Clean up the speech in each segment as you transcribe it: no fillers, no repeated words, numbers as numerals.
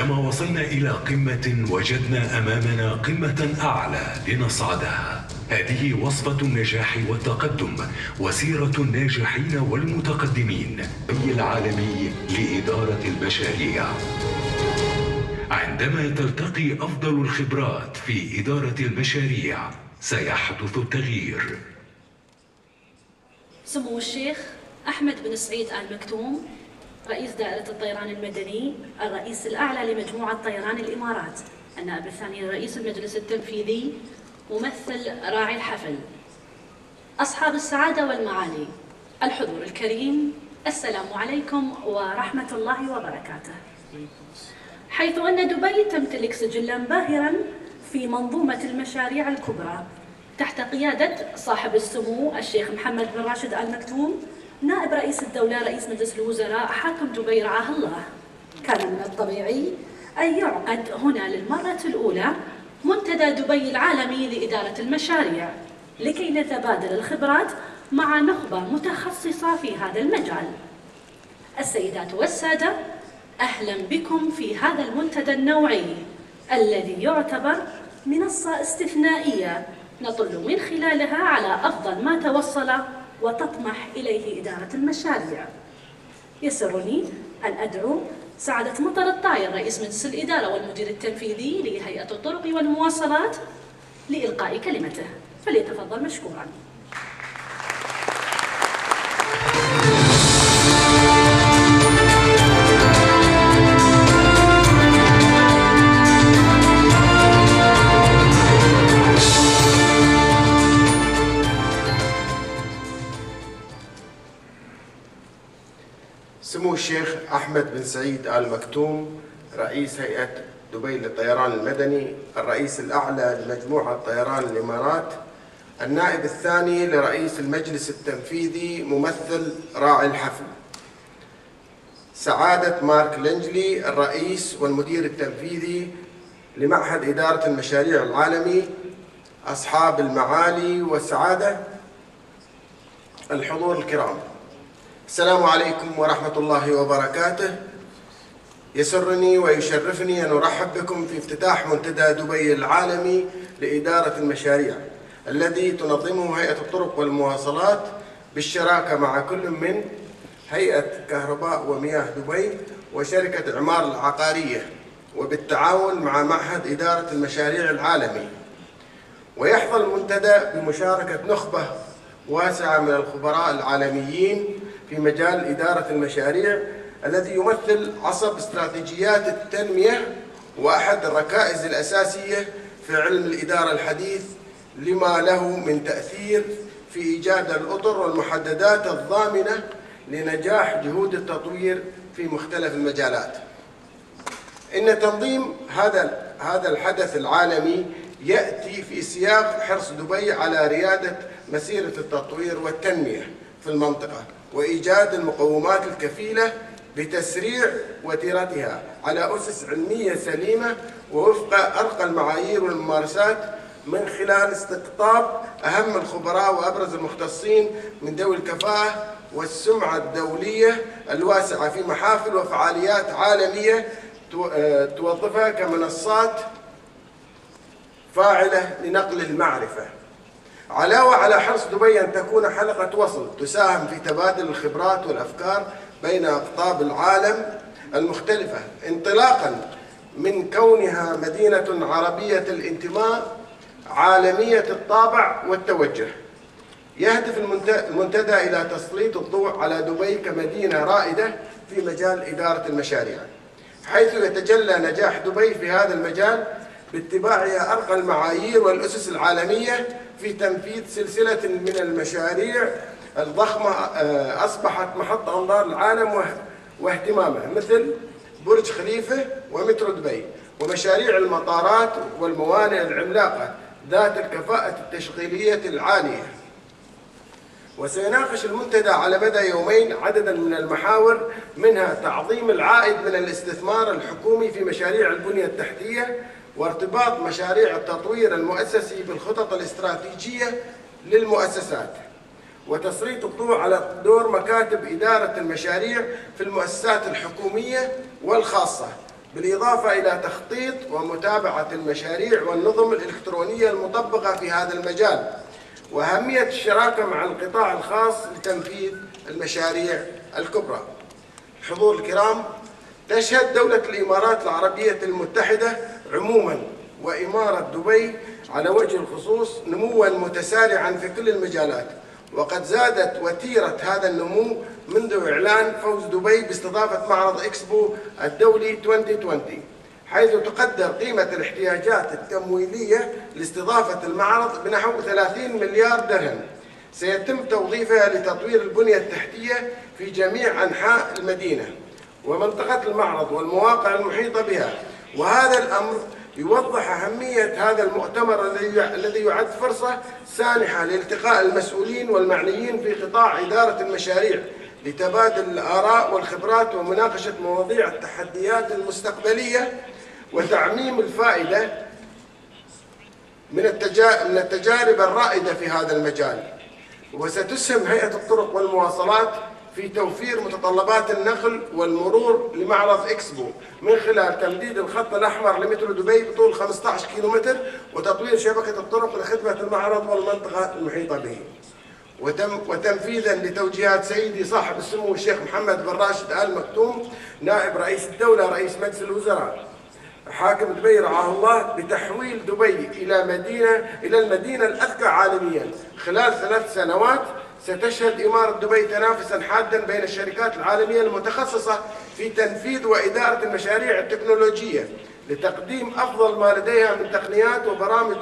كلما وصلنا إلى قمة وجدنا أمامنا قمة أعلى لنصعدها. هذه وصفة النجاح والتقدم وسيرة الناجحين والمتقدمين العالمي لإدارة المشاريع. عندما تلتقي أفضل الخبرات في إدارة المشاريع سيحدث التغيير. سمو الشيخ أحمد بن سعيد آل مكتوم، رئيس دائرة الطيران المدني، الرئيس الأعلى لمجموعة طيران الإمارات، النائب الثاني لرئيس المجلس التنفيذي، ممثل راعي الحفل، أصحاب السعادة والمعالي، الحضور الكريم، السلام عليكم ورحمة الله وبركاته. حيث أن دبي تمتلك سجلاً باهراً في منظومة المشاريع الكبرى تحت قيادة صاحب السمو الشيخ محمد بن راشد آل مكتوم، نائب رئيس الدولة رئيس مجلس الوزراء حاكم دبي رعاه الله، كان من الطبيعي أن يعقد هنا للمرة الأولى منتدى دبي العالمي لإدارة المشاريع لكي نتبادل الخبرات مع نخبة متخصصة في هذا المجال. السيدات والسادة، أهلا بكم في هذا المنتدى النوعي الذي يعتبر منصة استثنائية نطل من خلالها على أفضل ما توصل وتطمح إليه إدارة المشاريع. يسرني أن أدعو سعادة مطر الطاير رئيس مجلس الإدارة والمدير التنفيذي لهيئة الطرق والمواصلات لإلقاء كلمته، فليتفضل مشكورا. سمو الشيخ أحمد بن سعيد آل مكتوم، رئيس هيئة دبي للطيران المدني، الرئيس الأعلى لمجموعة طيران الإمارات، النائب الثاني لرئيس المجلس التنفيذي، ممثل راعي الحفل، سعادة مارك لينجلي، الرئيس والمدير التنفيذي لمعهد إدارة المشاريع العالمي، أصحاب المعالي والسعادة، الحضور الكرام، السلام عليكم ورحمة الله وبركاته. يسرني ويشرفني أن أرحب بكم في افتتاح منتدى دبي العالمي لإدارة المشاريع الذي تنظمه هيئة الطرق والمواصلات بالشراكة مع كل من هيئة كهرباء ومياه دبي وشركة إعمار العقارية، وبالتعاون مع معهد إدارة المشاريع العالمي. ويحظى المنتدى بمشاركة نخبة واسعة من الخبراء العالميين في مجال إدارة المشاريع الذي يمثل عصب استراتيجيات التنمية وأحد الركائز الأساسية في علم الإدارة الحديث، لما له من تأثير في إيجاد الأطر والمحددات الضامنة لنجاح جهود التطوير في مختلف المجالات. إن تنظيم هذا الحدث العالمي يأتي في سياق حرص دبي على ريادة مسيرة التطوير والتنمية في المنطقة وإيجاد المقومات الكفيلة بتسريع وتيرتها على أسس علمية سليمة ووفق أرقى المعايير والممارسات، من خلال استقطاب أهم الخبراء وأبرز المختصين من ذوي الكفاءة والسمعة الدولية الواسعة في محافل وفعاليات عالمية توظفها كمنصات فاعلة لنقل المعرفة. علاوة على حرص دبي أن تكون حلقة وصل تساهم في تبادل الخبرات والأفكار بين أقطاب العالم المختلفة، انطلاقا من كونها مدينة عربية الانتماء عالمية الطابع والتوجه. يهدف المنتدى إلى تسليط الضوء على دبي كمدينة رائدة في مجال إدارة المشاريع، حيث يتجلى نجاح دبي في هذا المجال باتباعها أرقى المعايير والأسس العالمية في تنفيذ سلسلة من المشاريع الضخمة أصبحت محط أنظار العالم واهتمامه، مثل برج خليفة ومترو دبي، ومشاريع المطارات والموانئ العملاقة ذات الكفاءة التشغيلية العالية. وسيناقش المنتدى على مدى يومين عددا من المحاور، منها تعظيم العائد من الاستثمار الحكومي في مشاريع البنية التحتية، وارتباط مشاريع التطوير المؤسسي بالخطط الاستراتيجية للمؤسسات، وتسليط الضوء على دور مكاتب إدارة المشاريع في المؤسسات الحكومية والخاصة، بالإضافة إلى تخطيط ومتابعة المشاريع والنظم الإلكترونية المطبقة في هذا المجال، وأهمية الشراكة مع القطاع الخاص لتنفيذ المشاريع الكبرى. حضور الكرام، تشهد دولة الإمارات العربية المتحدة عموماً وإمارة دبي على وجه الخصوص نمواً متسارعاً في كل المجالات، وقد زادت وتيرة هذا النمو منذ إعلان فوز دبي باستضافة معرض إكسبو الدولي 2020، حيث تقدر قيمة الاحتياجات التمويلية لاستضافة المعرض بنحو 30 مليار درهم، سيتم توظيفها لتطوير البنية التحتية في جميع أنحاء المدينة ومنطقة المعرض والمواقع المحيطة بها. وهذا الأمر يوضح أهمية هذا المؤتمر الذي يعد فرصة سانحة لالتقاء المسؤولين والمعنيين في قطاع إدارة المشاريع لتبادل الآراء والخبرات ومناقشة مواضيع التحديات المستقبلية وتعميم الفائدة من التجارب الرائدة في هذا المجال. وستسهم هيئة الطرق والمواصلات في توفير متطلبات النقل والمرور لمعرض إكسبو من خلال تمديد الخط الأحمر لمترو دبي بطول 15 كيلومتر وتطوير شبكة الطرق لخدمة المعرض والمنطقة المحيطة به، وتنفيذا لتوجيهات سيدي صاحب السمو الشيخ محمد بن راشد آل مكتوم نائب رئيس الدولة رئيس مجلس الوزراء حاكم دبي رعاه الله بتحويل دبي إلى المدينة الأذكى عالميا. خلال 3 سنوات ستشهد إمارة دبي تنافسا حادا بين الشركات العالمية المتخصصة في تنفيذ وإدارة المشاريع التكنولوجية لتقديم أفضل ما لديها من تقنيات وبرامج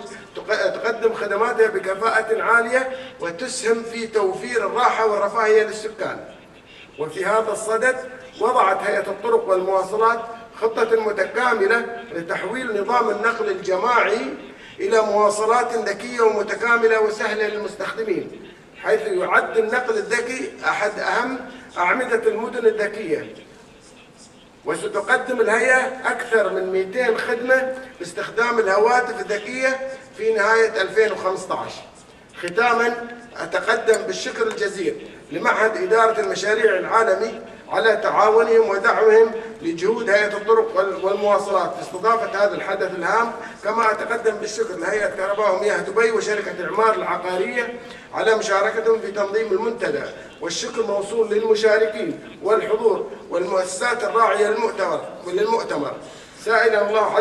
تقدم خدماتها بكفاءة عالية وتسهم في توفير الراحة والرفاهية للسكان. وفي هذا الصدد وضعت هيئة الطرق والمواصلات خطة متكاملة لتحويل نظام النقل الجماعي إلى مواصلات ذكية ومتكاملة وسهلة للمستخدمين، حيث يعد النقل الذكي أحد أهم أعمدة المدن الذكية. وستقدم الهيئة أكثر من 200 خدمة باستخدام الهواتف الذكية في نهاية 2015. ختاماً، أتقدم بالشكر الجزيل لمعهد إدارة المشاريع العالمي على تعاونهم ودعمهم لجهود هيئة الطرق والمواصلات في استضافة هذا الحدث الهام، كما أتقدم بالشكر لهيئة كهرباء ومياه دبي وشركة الإعمار العقارية على مشاركتهم في تنظيم المنتدى، والشكر موصول للمشاركين والحضور والمؤسسات الراعية للمؤتمر، سائلا الله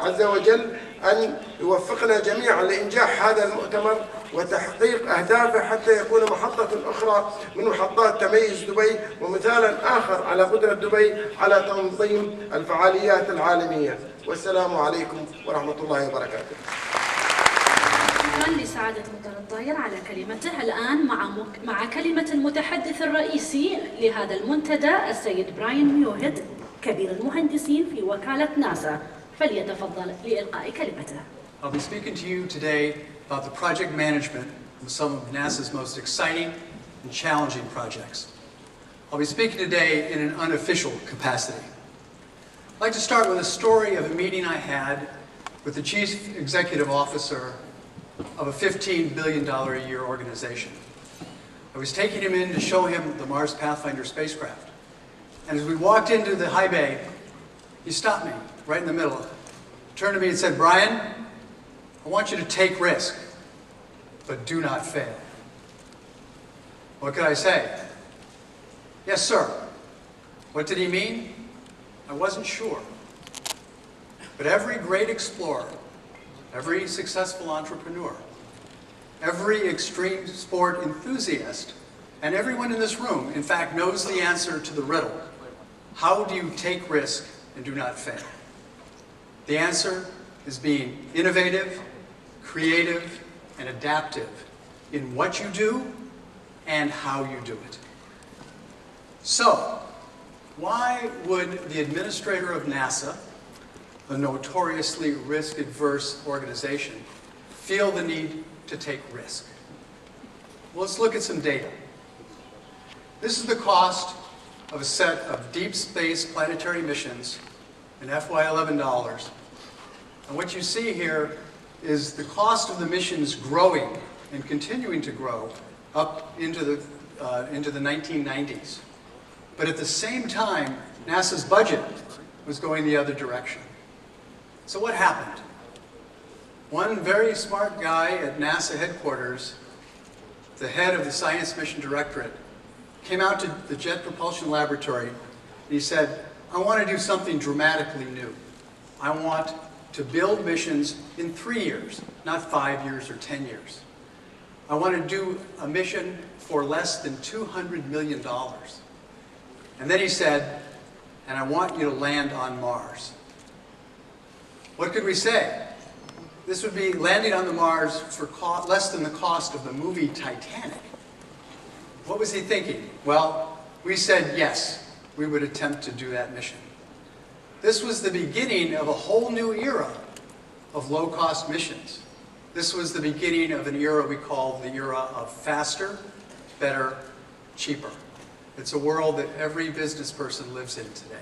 عز وجل أن يوفقنا جميعا لإنجاح هذا المؤتمر وتحقيق أهدافه حتى يكون محطة أخرى من محطات تميز دبي ومثالا آخر على قدرة دبي على تنظيم الفعاليات العالمية. والسلام عليكم ورحمة الله وبركاته. شكرا لسعادة مدير الطائر على كلمته. الآن مع كلمة المتحدث الرئيسي لهذا المنتدى السيد براين ميوهيد كبير المهندسين في وكالة ناسا، فليتفضل لإلقاء كلمته. I'll be speaking to you today about the project management of some of NASA's most exciting and challenging projects. I'll be speaking today in an unofficial capacity. I'd like to start with a story of a meeting I had with the Chief Executive Officer of a $15 billion a year organization. I was taking him in to show him the Mars Pathfinder spacecraft. And as we walked into the high bay, he stopped me right in the middle, turned to me and said, "Brian, I want you to take risk, but do not fail." What could I say? Yes, sir. What did he mean? I wasn't sure. But every great explorer, every successful entrepreneur, every extreme sport enthusiast, and everyone in this room, in fact, knows the answer to the riddle. How do you take risk and do not fail? The answer is being innovative, creative, and adaptive in what you do and how you do it. So, why would the administrator of NASA, a notoriously risk-averse organization, feel the need to take risk? Well, let's look at some data. This is the cost of a set of deep space planetary missions in FY11 dollars. And what you see here is the cost of the missions growing and continuing to grow up into the 1990s. But at the same time, NASA's budget was going the other direction. So what happened? One very smart guy at NASA headquarters, the head of the Science Mission Directorate, came out to the Jet Propulsion Laboratory and he said, I want to do something dramatically new. I want to build missions in 3 years, not 5 years or 10 years. I want to do a mission for less than $200 million. And then he said, and I want you to land on Mars. What could we say? This would be landing on the Mars for less than the cost of the movie Titanic. What was he thinking? Well, we said yes, we would attempt to do that mission. This was the beginning of a whole new era of low-cost missions. This was the beginning of an era we call the era of faster, better, cheaper. It's a world that every business person lives in today.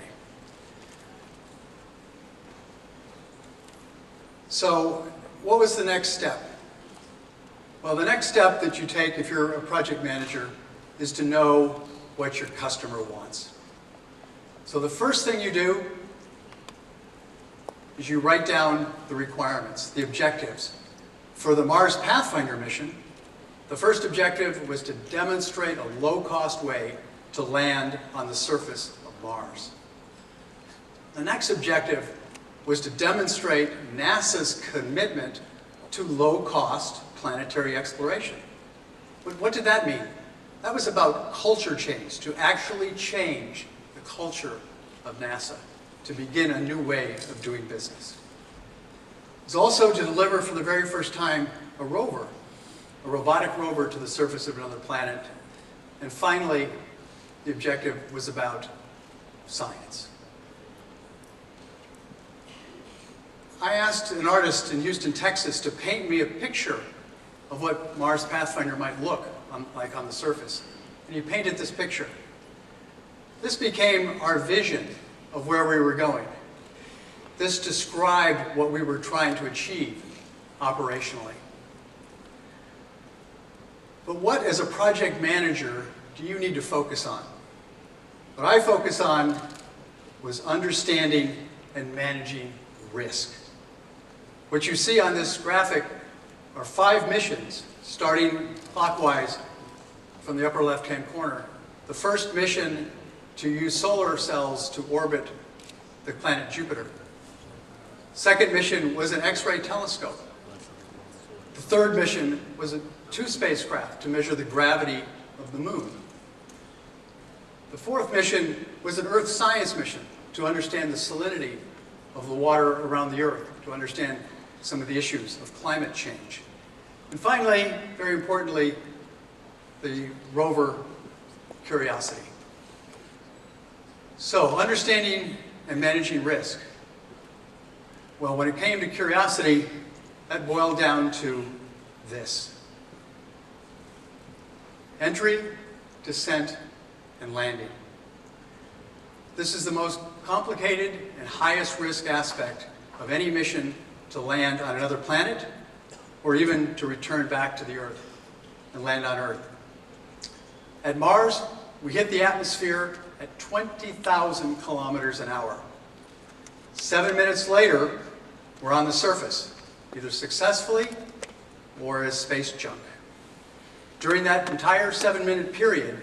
So, what was the next step? Well, the next step that you take if you're a project manager is to know what your customer wants. So the first thing you do is you write down the requirements, the objectives. For the Mars Pathfinder mission, the first objective was to demonstrate a low-cost way to land on the surface of Mars. The next objective was to demonstrate NASA's commitment to low-cost planetary exploration. But what did that mean? That was about culture change, to actually change the culture of NASA, to begin a new way of doing business. It was also to deliver for the very first time a rover, a robotic rover to the surface of another planet. And finally, the objective was about science. I asked an artist in Houston, Texas, to paint me a picture of what Mars Pathfinder might look like on the surface. And he painted this picture. This became our vision of where we were going. This described what we were trying to achieve operationally. But what, as a project manager, do you need to focus on? What I focus on was understanding and managing risk. What you see on this graphic are 5 missions, starting clockwise from the upper left-hand corner. The first mission to use solar cells to orbit the planet Jupiter. Second mission was an X-ray telescope. The third mission was 2 spacecraft to measure the gravity of the moon. The fourth mission was an Earth science mission to understand the salinity of the water around the Earth, to understand some of the issues of climate change. And finally, very importantly, the rover Curiosity. So, understanding and managing risk. Well, when it came to Curiosity, that boiled down to this: entry, descent, and landing. This is the most complicated and highest risk aspect of any mission to land on another planet, or even to return back to the Earth and land on Earth. At Mars, we hit the atmosphere at 20,000 kilometers an hour. 7 minutes later, we're on the surface, either successfully or as space junk. During that entire 7-minute period,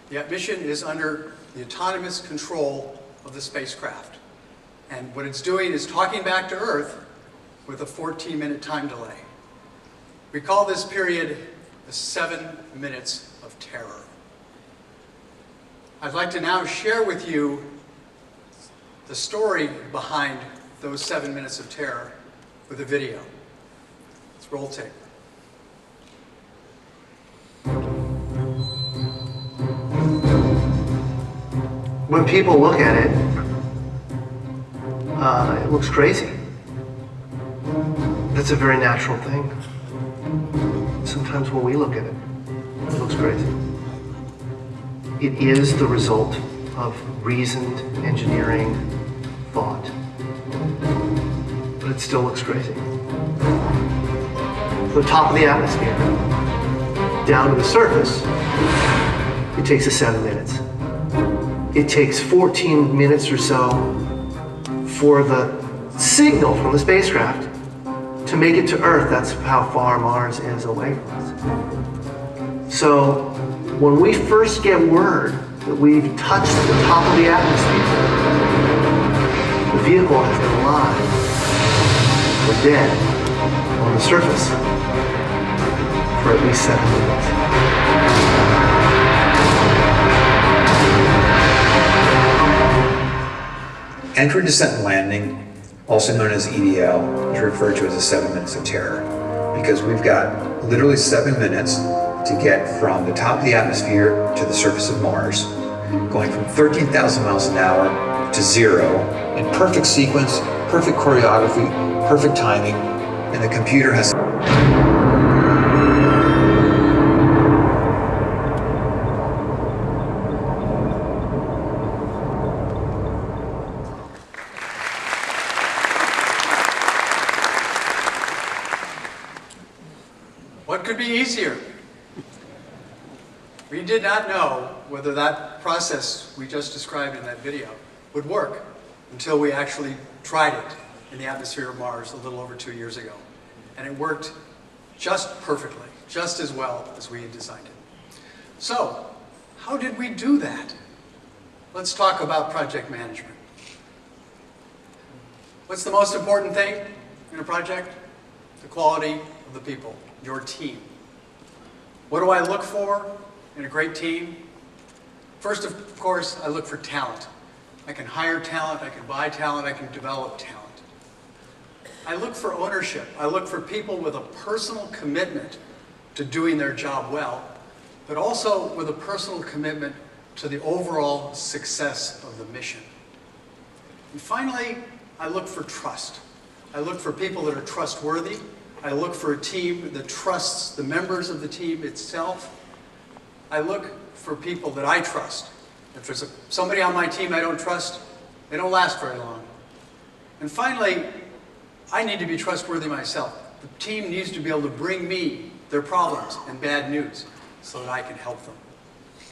the mission is under the autonomous control of the spacecraft. And what it's doing is talking back to Earth with a 14-minute time delay. We call this period the 7 minutes of terror. I'd like to now share with you the story behind those 7 minutes of terror with a video. Let's roll tape. When people look at it, it looks crazy. That's a very natural thing. Sometimes when we look at it, it looks crazy. It is the result of reasoned engineering thought, but it still looks crazy. From the top of the atmosphere down to the surface, it takes us 7 minutes. It takes 14 minutes or so for the signal from the spacecraft to make it to Earth. That's how far Mars is away from us. So when we first get word that we've touched the top of the atmosphere, the vehicle has been alive or dead on the surface for at least 7 minutes. Entry, descent, and landing, also known as EDL, is referred to as the 7 minutes of terror, because we've got literally 7 minutes to get from the top of the atmosphere to the surface of Mars, going from 13,000 miles an hour to 0 in perfect sequence, perfect choreography, perfect timing, and the computer has What could be easier? We did not know whether that process we just described in that video would work until we actually tried it in the atmosphere of Mars a little over 2 years ago. And it worked just perfectly, just as well as we had designed it. So, how did we do that? Let's talk about project management. What's the most important thing in a project? The quality of the people, your team. What do I look for in a great team? First, of course, I look for talent. I can hire talent, I can buy talent, I can develop talent. I look for ownership. I look for people with a personal commitment to doing their job well, but also with a personal commitment to the overall success of the mission. And finally, I look for trust. I look for people that are trustworthy. I look for a team that trusts the members of the team itself. I look for people that I trust. If there's somebody on my team I don't trust, they don't last very long. And finally, I need to be trustworthy myself. The team needs to be able to bring me their problems and bad news so that I can help them.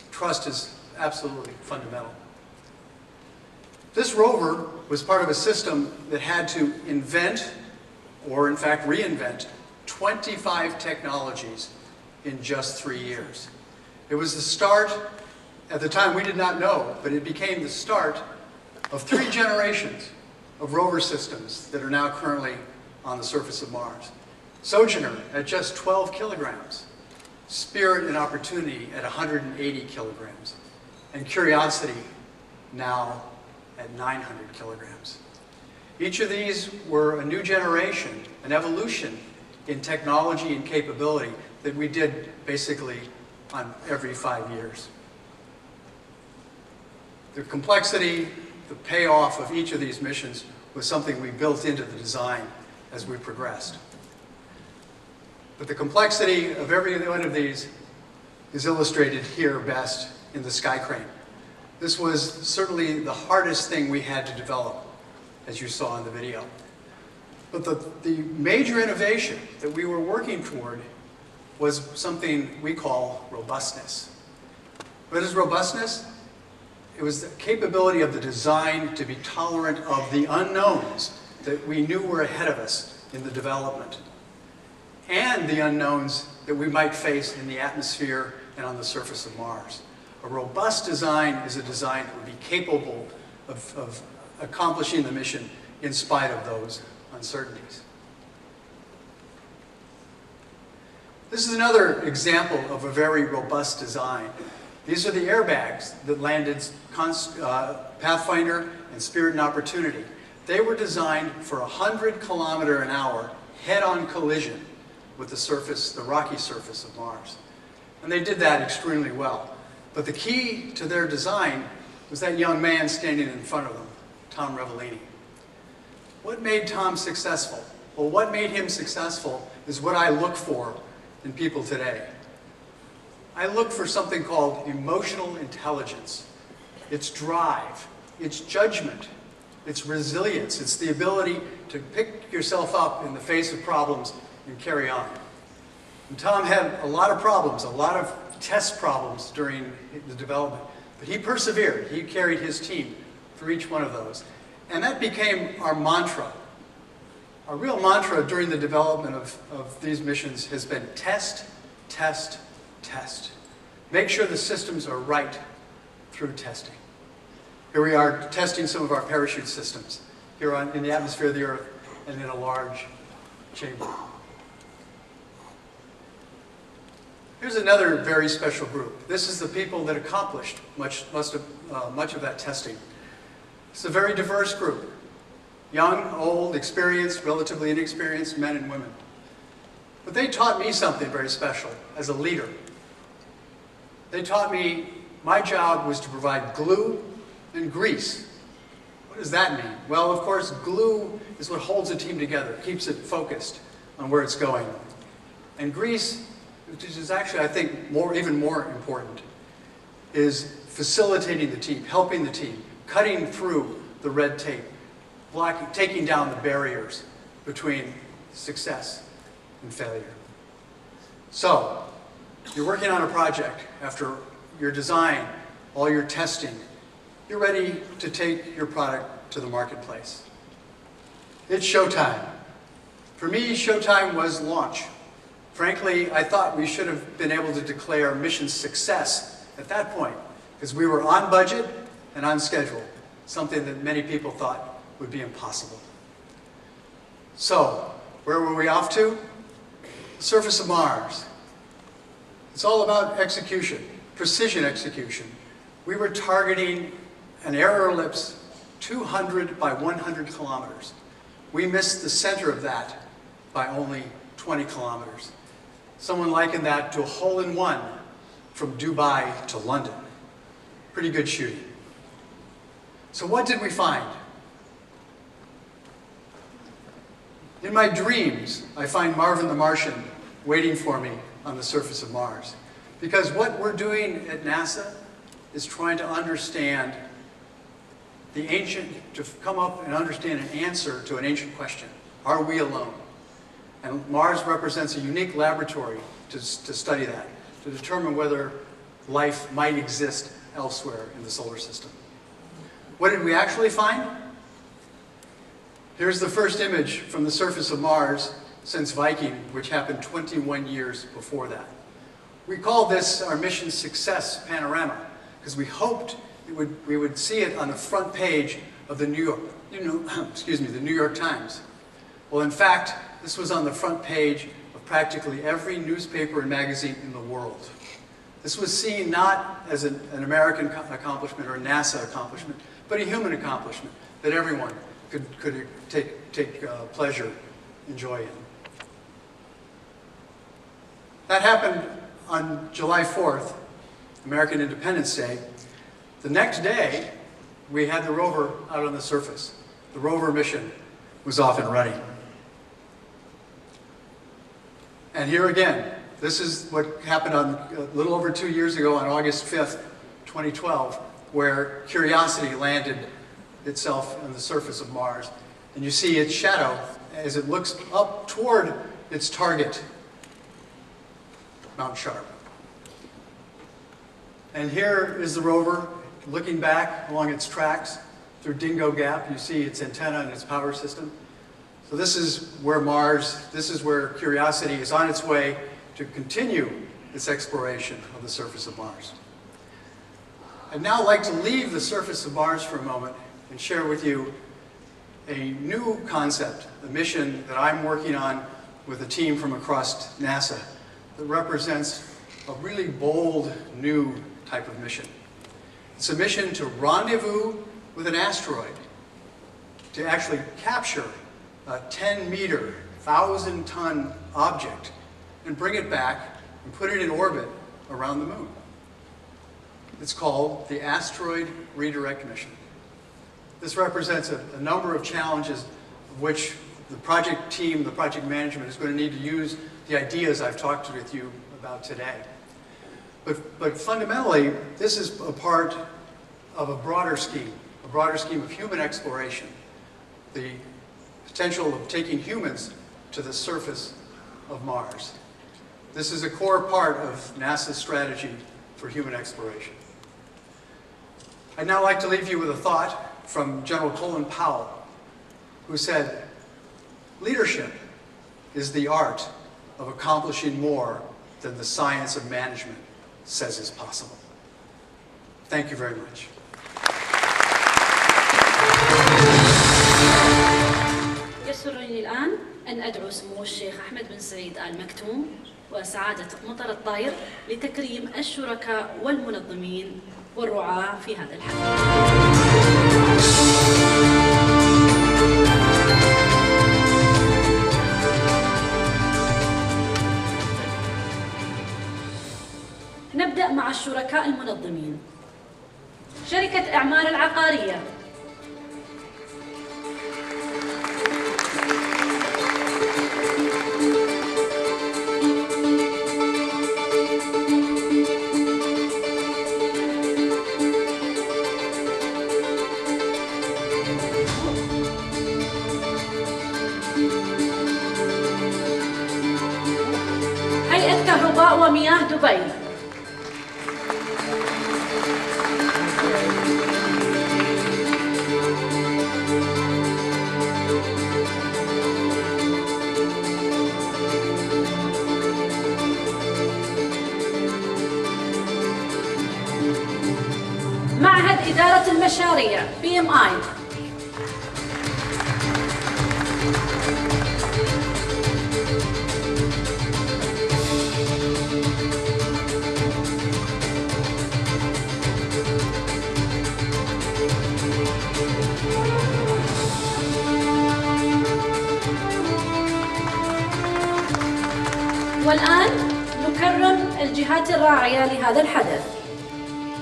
Trust is absolutely fundamental. This rover was part of a system that had to invent, or in fact reinvent, 25 technologies in just 3 years. It was the start, at the time we did not know, but it became the start of 3 generations of rover systems that are now currently on the surface of Mars. Sojourner at just 12 kilograms, Spirit and Opportunity at 180 kilograms, and Curiosity now at 900 kilograms. Each of these were a new generation, an evolution in technology and capability that we did basically on every 5 years. The complexity, the payoff of each of these missions was something we built into the design as we progressed. But the complexity of every one of these is illustrated here best in the Sky Crane. This was certainly the hardest thing we had to develop, as you saw in the video. But the major innovation that we were working toward was something we call robustness. What is robustness? It was the capability of the design to be tolerant of the unknowns that we knew were ahead of us in the development, and the unknowns that we might face in the atmosphere and on the surface of Mars. A robust design is a design that would be capable of accomplishing the mission in spite of those uncertainties. This is another example of a very robust design. These are the airbags that landed Pathfinder and Spirit and Opportunity. They were designed for 100 km/h head-on collision with the surface, the rocky surface of Mars. And they did that extremely well. But the key to their design was that young man standing in front of them, Tom Revellini. What made Tom successful? Well, what made him successful is what I look for in people today. I look for something called emotional intelligence. It's drive, it's judgment, it's resilience, it's the ability to pick yourself up in the face of problems and carry on. And Tom had a lot of problems, a lot of test problems during the development, but he persevered. He carried his team through each one of those. And that became our mantra. Our real mantra during the development of these missions has been test, test, test. Make sure the systems are right through testing. Here we are testing some of our parachute systems here in the atmosphere of the Earth and in a large chamber. Here's another very special group. This is the people that accomplished much of that testing. It's a very diverse group. Young, old, experienced, relatively inexperienced men and women. But they taught me something very special as a leader. They taught me my job was to provide glue and grease. What does that mean? Well, of course, glue is what holds a team together, keeps it focused on where it's going. And grease, which is actually, I think, even more important, is facilitating the team, helping the team, cutting through the red tape, taking down the barriers between success and failure. So, you're working on a project after your design, all your testing, you're ready to take your product to the marketplace. It's showtime. For me, showtime was launch. Frankly, I thought we should have been able to declare mission success at that point, because we were on budget and on schedule, something that many people thought would be impossible. So, where were we off to? The surface of Mars. It's all about execution, precision execution. We were targeting an air ellipse 200 by 100 kilometers. We missed the center of that by only 20 kilometers. Someone likened that to a hole-in-one from Dubai to London. Pretty good shooting. So what did we find? In my dreams, I find Marvin the Martian waiting for me on the surface of Mars. Because what we're doing at NASA is trying to understand to come up and understand an answer to an ancient question. Are we alone? And Mars represents a unique laboratory to study that, to determine whether life might exist elsewhere in the solar system. What did we actually find? Here's the first image from the surface of Mars since Viking, which happened 21 years before that. We call this our mission success panorama, because we hoped we would see it on the front page of the New York Times. Well, in fact, this was on the front page of practically every newspaper and magazine in the world. This was seen not as an American accomplishment or a NASA accomplishment, but a human accomplishment that everyone could take pleasure and joy in. That happened on July 4th, American Independence Day. The next day, we had the rover out on the surface. The rover mission was off and running. And here again, this is what happened a little over 2 years ago on August 5th, 2012, where Curiosity landed itself on the surface of Mars. And you see its shadow as it looks up toward its target, Mount Sharp. And here is the rover looking back along its tracks through Dingo Gap. You see its antenna and its power system. So this is where Curiosity is on its way to continue its exploration of the surface of Mars. I'd now like to leave the surface of Mars for a moment and share with you a new concept, a mission that I'm working on with a team from across NASA that represents a really bold, new type of mission. It's a mission to rendezvous with an asteroid, to actually capture a 10-meter, 1,000-ton object and bring it back and put it in orbit around the moon. It's called the Asteroid Redirect Mission. This represents a number of challenges of which the project team, the project management is going to need to use the ideas I've talked with you about today. But fundamentally, this is a part of a broader scheme of human exploration, the potential of taking humans to the surface of Mars. This is a core part of NASA's strategy for human exploration. I'd now like to leave you with a thought. from General Colin Powell, who said, "Leadership is the art of accomplishing more than the science of management says is possible." Thank you very much. يسرني الآن أن أدعو سمو الشيخ أحمد بن سعيد آل مكتوم وسعادة مطر الطاير لتكريم الشركاء والمنظمين والرعاة في هذا الحفل. نبدأ مع الشركاء المنظمين. شركة إعمار العقارية، هيئة كهرباء ومياه دبي، معهد إدارة المشاريع BMI، والآن نكرم الجهات الراعية لهذا الحدث.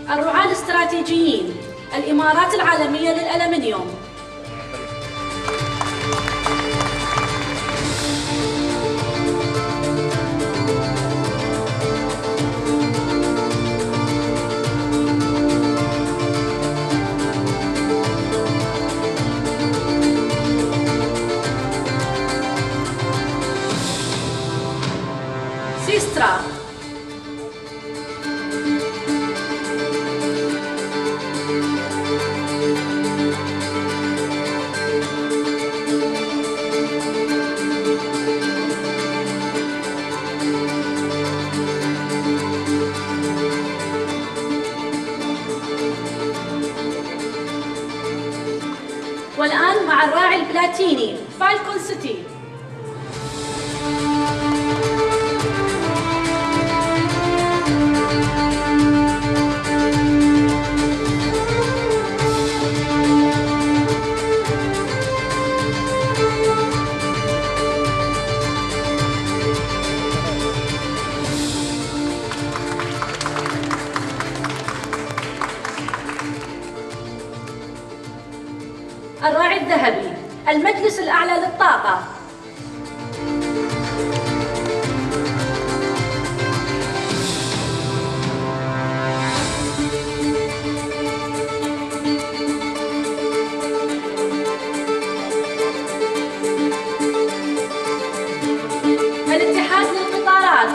الرعاة الاستراتيجيين، الإمارات العالمية للألمنيوم، سيسترا، والآن مع الراعي البلاتيني فالكون سيتي، الراعي الذهبي المجلس الأعلى للطاقة، الاتحاد للقطارات،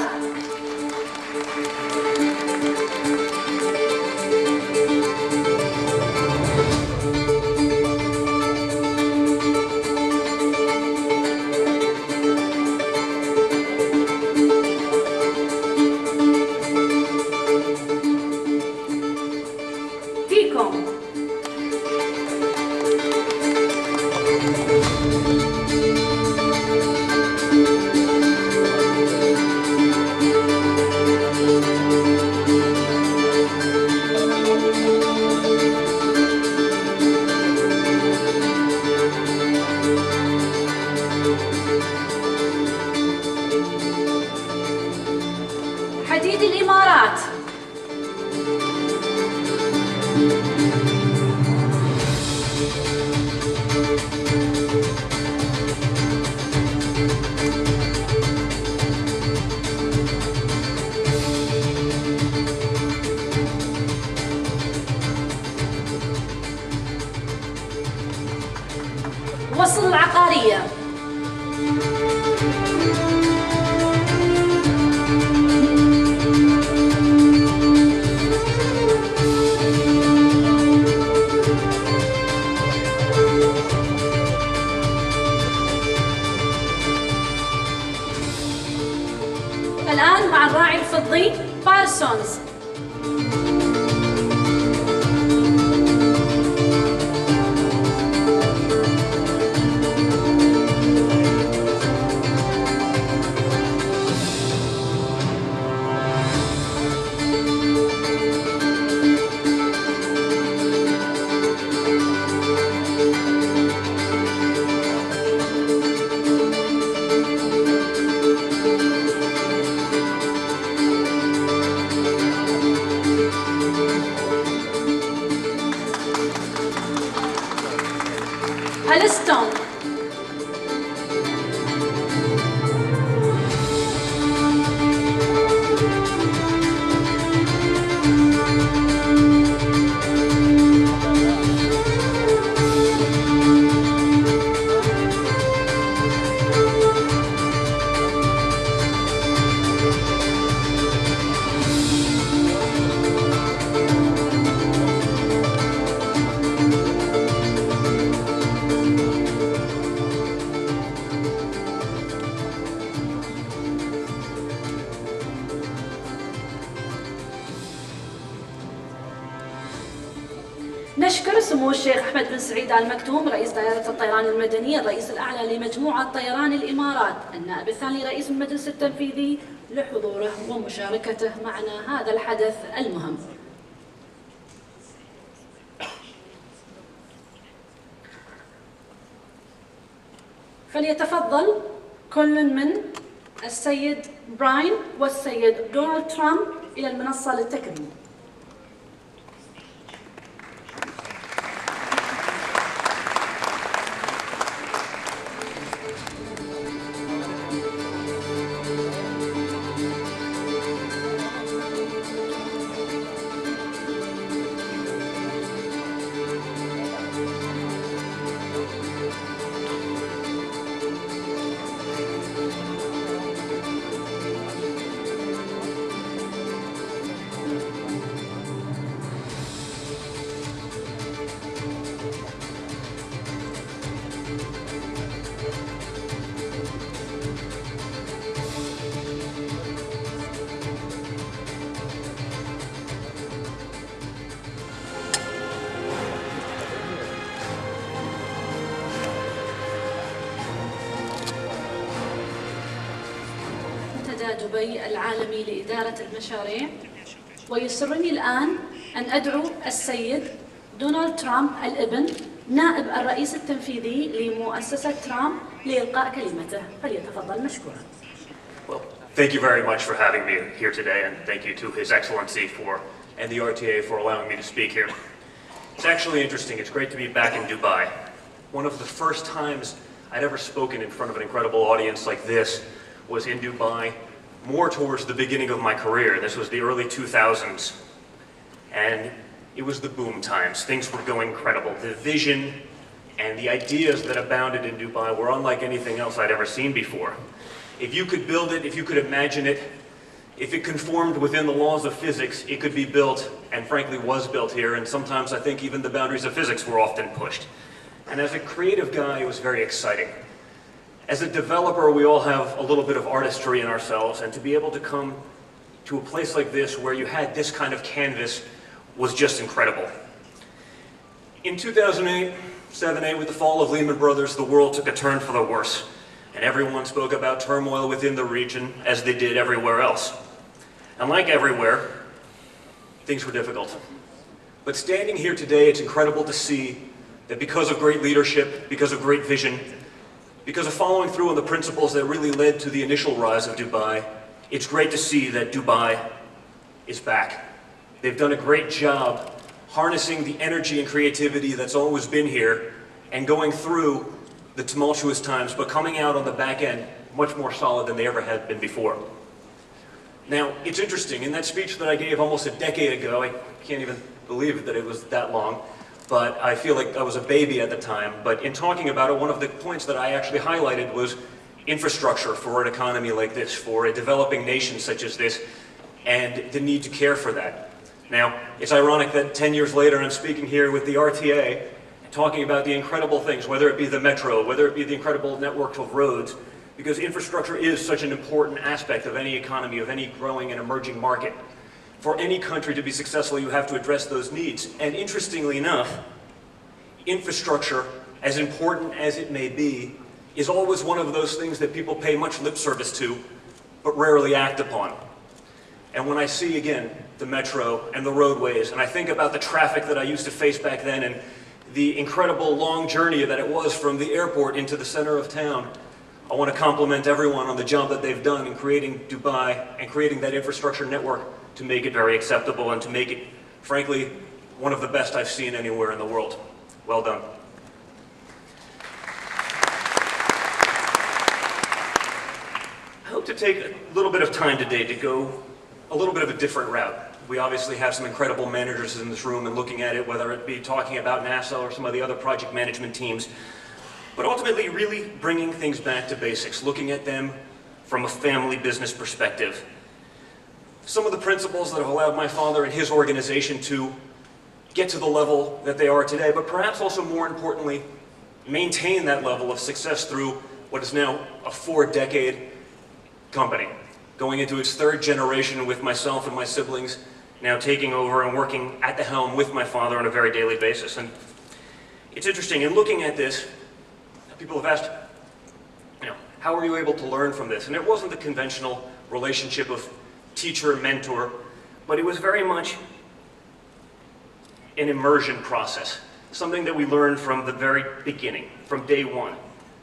حديد الإمارات، وصل العقارية، milestone. نشكر سمو الشيخ أحمد بن سعيد آل مكتوم رئيس دائرة الطيران المدني الرئيس الأعلى لمجموعة طيران الإمارات النائب الثاني رئيس المجلس التنفيذي لحضوره ومشاركته معنا هذا الحدث المهم. فليتفضل كل من السيد براين والسيد دونالد ترامب إلى المنصة للتكريم. دبي العالمي لإدارة المشاريع، ويسرني الآن أن أدعو السيد دونالد ترامب الابن نائب الرئيس التنفيذي لمؤسسة ترامب لإلقاء كلمته، فليتفضل مشكورا. Well, thank you very much for having me here today, and thank you to His Excellency and the RTA for allowing me to speak here. It's actually interesting. It's great to be back in Dubai. One of the first times I'd ever spoken in front of an incredible audience like this was in Dubai, more towards the beginning of my career. This was the early 2000s, and it was the boom times. Things were going incredible. The vision and the ideas that abounded in Dubai were unlike anything else I'd ever seen before. If you could build it, if you could imagine it, if it conformed within the laws of physics, it could be built, and frankly was built here, and sometimes I think even the boundaries of physics were often pushed. And as a creative guy, it was very exciting. As a developer, we all have a little bit of artistry in ourselves, and to be able to come to a place like this where you had this kind of canvas was just incredible. In 2008, 7-8, with the fall of Lehman Brothers, the world took a turn for the worse, and everyone spoke about turmoil within the region as they did everywhere else. And like everywhere, things were difficult. But standing here today, it's incredible to see that because of great leadership, because of great vision, because of following through on the principles that really led to the initial rise of Dubai, it's great to see that Dubai is back. They've done a great job harnessing the energy and creativity that's always been here and going through the tumultuous times, but coming out on the back end much more solid than they ever had been before. Now, it's interesting, in that speech that I gave almost a decade ago, I can't even believe that it was that long, but I feel like I was a baby at the time. But in talking about it, one of the points that I actually highlighted was infrastructure for an economy like this, for a developing nation such as this, and the need to care for that. Now, it's ironic that 10 years later I'm speaking here with the RTA, talking about the incredible things, whether it be the metro, whether it be the incredible network of roads, because infrastructure is such an important aspect of any economy, of any growing and emerging market. For any country to be successful, you have to address those needs. And interestingly enough, infrastructure, as important as it may be, is always one of those things that people pay much lip service to, but rarely act upon. And when I see, again, the metro and the roadways, and I think about the traffic that I used to face back then and the incredible long journey that it was from the airport into the center of town, I want to compliment everyone on the job that they've done in creating Dubai and creating that infrastructure network to make it very acceptable and to make it, frankly, one of the best I've seen anywhere in the world. Well done. look to take a little bit of time today to go a little bit of a different route. We obviously have some incredible managers in this room and looking at it, whether it be talking about NASA or some of the other project management teams, but ultimately really bringing things back to basics, looking at them from a family business perspective. Some of the principles that have allowed my father and his organization to get to the level that they are today, but perhaps also more importantly, maintain that level of success through what is now a 4-decade company, going into its 3rd generation with myself and my siblings, now taking over and working at the helm with my father on a very daily basis. And it's interesting, in looking at this, people have asked, how were you able to learn from this? And it wasn't the conventional relationship of teacher-mentor, but it was very much an immersion process, something that we learned from the very beginning, from day one.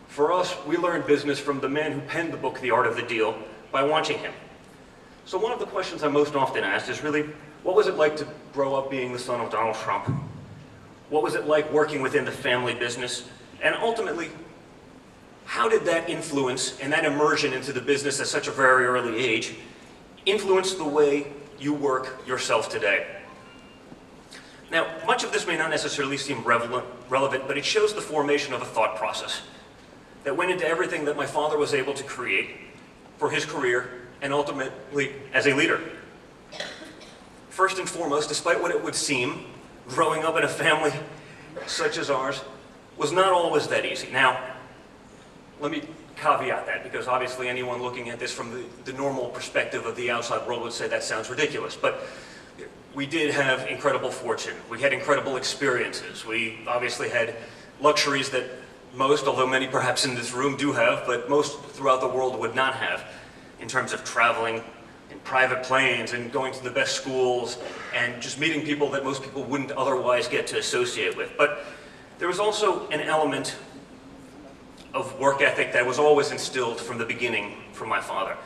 For us, we learned business from the man who penned the book, The Art of the Deal, by watching him. So one of the questions I'm most often asked is really, what was it like to grow up being the son of Donald Trump? What was it like working within the family business? And ultimately, how did that influence and that immersion into the business at such a very early age influence the way you work yourself today? Now, much of this may not necessarily seem relevant, but it shows the formation of a thought process that went into everything that my father was able to create for his career and ultimately as a leader. First and foremost, despite what it would seem, growing up in a family such as ours was not always that easy. Now, let me caveat that, because obviously anyone looking at this from the normal perspective of the outside world would say that sounds ridiculous, but we did have incredible fortune. We had incredible experiences. We obviously had luxuries that most, although many perhaps in this room do have, but most throughout the world would not have, in terms of traveling in private planes and going to the best schools and just meeting people that most people wouldn't otherwise get to associate with. But there was also an element of work ethic that was always instilled from the beginning from my father.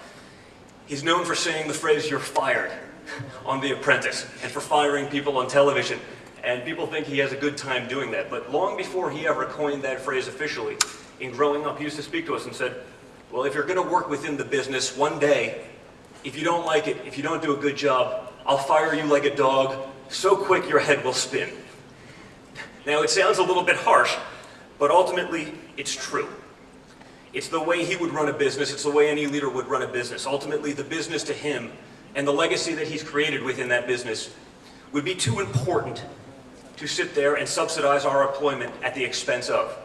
He's known for saying the phrase, "You're fired," on The Apprentice, and for firing people on television. And people think he has a good time doing that. But long before he ever coined that phrase officially, in growing up, he used to speak to us and said, well, if you're going to work within the business one day, if you don't like it, if you don't do a good job, I'll fire you like a dog, so quick your head will spin. Now, it sounds a little bit harsh, but ultimately, it's true. It's the way he would run a business. It's the way any leader would run a business. Ultimately, the business to him and the legacy that he's created within that business would be too important to sit there and subsidize our employment at the expense of.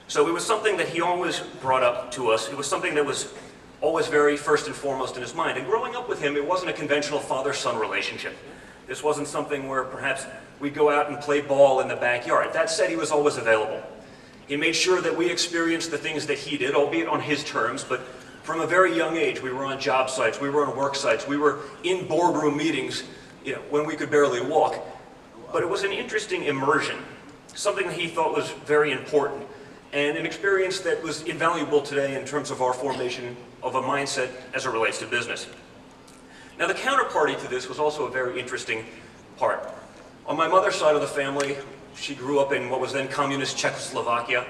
So it was something that he always brought up to us. It was something that was always very first and foremost in his mind. And growing up with him, it wasn't a conventional father-son relationship. This wasn't something where perhaps we'd go out and play ball in the backyard. That said, he was always available. He made sure that we experienced the things that he did, albeit on his terms, but from a very young age, we were on job sites, we were on work sites, we were in boardroom meetings, when we could barely walk. But it was an interesting immersion, something that he thought was very important, and an experience that was invaluable today in terms of our formation of a mindset as it relates to business. Now, the counterparty to this was also a very interesting part. On my mother's side of the family, she grew up in what was then communist Czechoslovakia,